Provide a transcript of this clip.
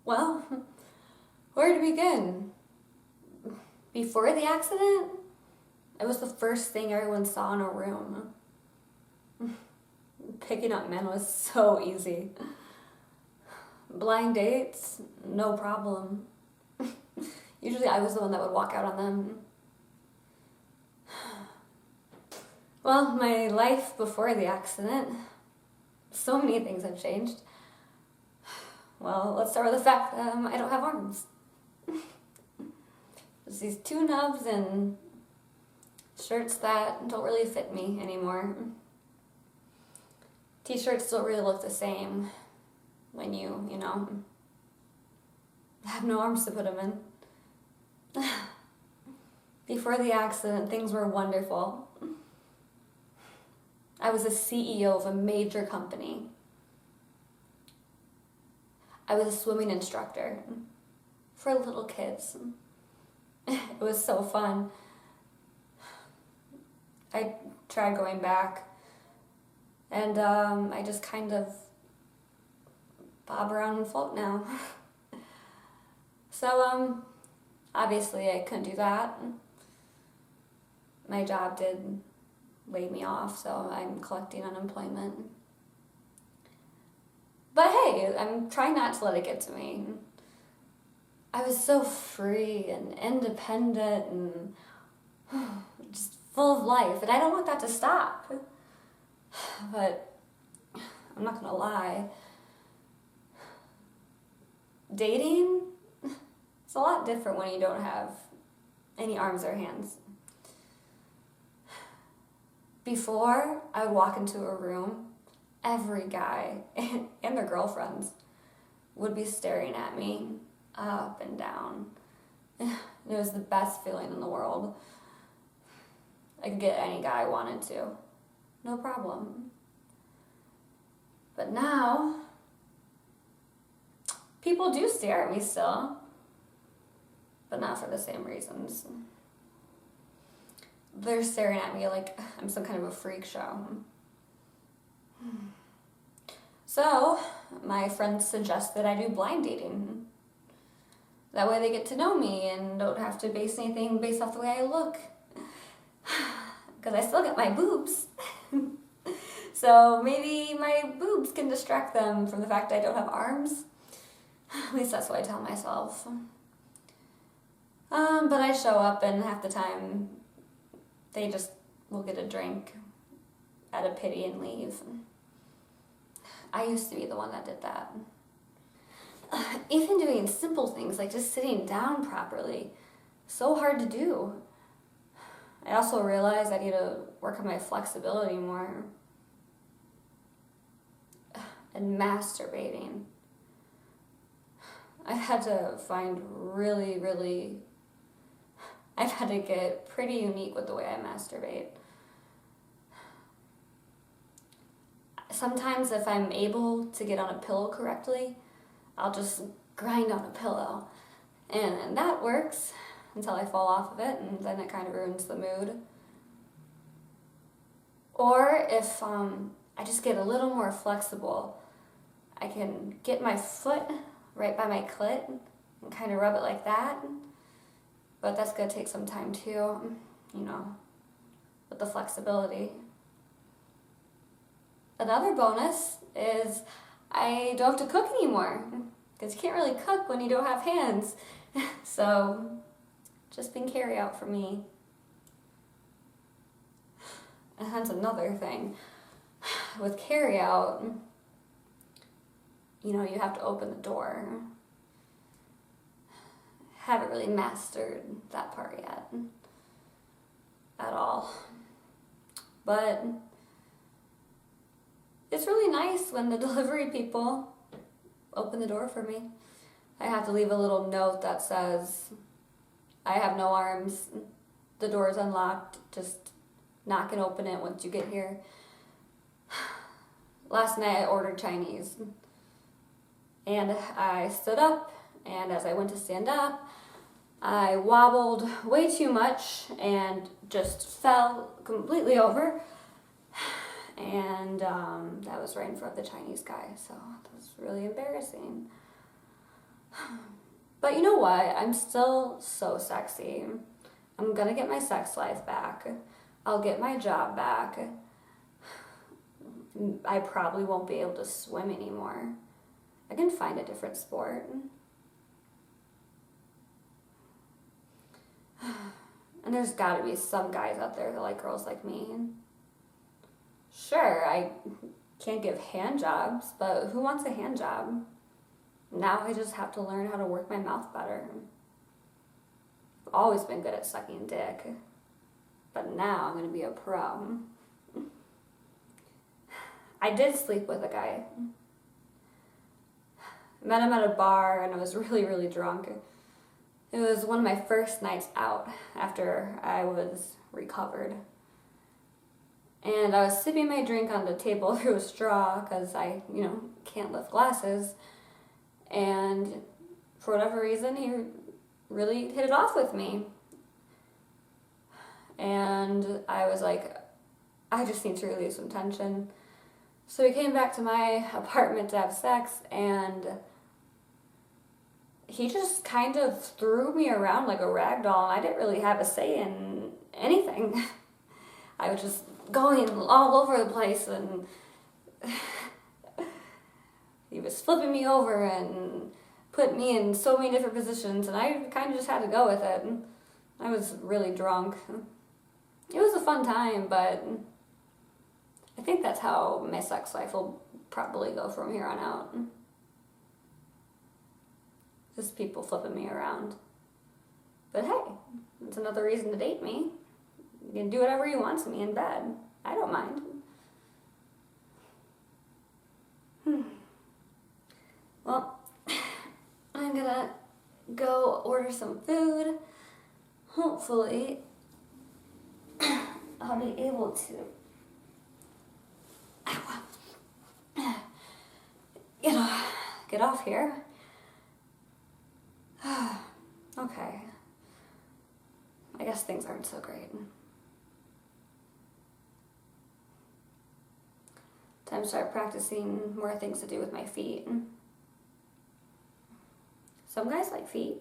Well, where to begin? Before the accident, it was the first thing everyone saw in a room. Picking up men was so easy. Blind dates, no problem. Usually I was the one that would walk out on them. Well, my life before the accident, so many things have changed. Well, let's start with the fact that I don't have arms. Just these two nubs and shirts that don't really fit me anymore. T-shirts don't really look the same when you have no arms to put them in. Before the accident, things were wonderful. I was a CEO of a major company. I was a swimming instructor for little kids. It was so fun. I tried going back, and I just kind of bob around and float now. So, obviously I couldn't do that. My job did lay me off, so I'm collecting unemployment. But hey, I'm trying not to let it get to me. I was so free and independent and just full of life, and I don't want that to stop. But I'm not gonna lie. Dating, it's a lot different when you don't have any arms or hands. Before, I would walk into a room, every guy and their girlfriends would be staring at me up and down. It was the best feeling in the world. I could get any guy I wanted to. No problem. But now, people do stare at me still, but not for the same reasons. They're staring at me like I'm some kind of a freak show. So, my friends suggest that I do blind dating. That way they get to know me and don't have to base anything based off the way I look. Because I still got my boobs. So maybe my boobs can distract them from the fact I don't have arms. At least that's what I tell myself. But I show up, and half the time they just will get a drink out of pity and leave. I used to be the one that did that. Even doing simple things like just sitting down properly, so hard to do. I also realized I need to work on my flexibility more. And masturbating. I've had to get pretty unique with the way I masturbate. Sometimes if I'm able to get on a pillow correctly, I'll just grind on a pillow. And that works until I fall off of it, and then it kind of ruins the mood. Or if I just get a little more flexible, I can get my foot right by my clit and kind of rub it like that. But that's going to take some time too, with the flexibility. Another bonus is I don't have to cook anymore, because you can't really cook when you don't have hands. So, just been carry out for me. And that's another thing. With carry out, you have to open the door. Haven't really mastered that part yet. At all. But it's really nice when the delivery people open the door for me. I have to leave a little note that says, I have no arms, the door is unlocked, just knock and open it once you get here. Last night I ordered Chinese, and I stood up, and as I went to stand up, I wobbled way too much and just fell completely over. And that was right in front of the Chinese guy, so it was really embarrassing. But you know what? I'm still so sexy. I'm gonna get my sex life back. I'll get my job back. I probably won't be able to swim anymore. I can find a different sport. And there's gotta be some guys out there that like girls like me. Sure, I can't give hand jobs, but who wants a hand job? Now I just have to learn how to work my mouth better. I've always been good at sucking dick, but now I'm gonna be a pro. I did sleep with a guy. Met him at a bar and I was really, really drunk. It was one of my first nights out after I was recovered. And I was sipping my drink on the table through a straw because I, can't lift glasses. And for whatever reason, he really hit it off with me. And I was like, I just need to release some tension. So we came back to my apartment to have sex, and he just kind of threw me around like a rag doll, and I didn't really have a say in anything. I was just going all over the place, and he was flipping me over and put me in so many different positions, and I kind of just had to go with it. I was really drunk. It was a fun time, but I think that's how my sex life will probably go from here on out. Just people flipping me around. But hey, it's another reason to date me. You can do whatever you want to me in bed. I don't mind. Well, I'm gonna go order some food. Hopefully, I'll be able to get off here. Okay. I guess things aren't so great. Time to start practicing more things to do with my feet. Some guys like feet.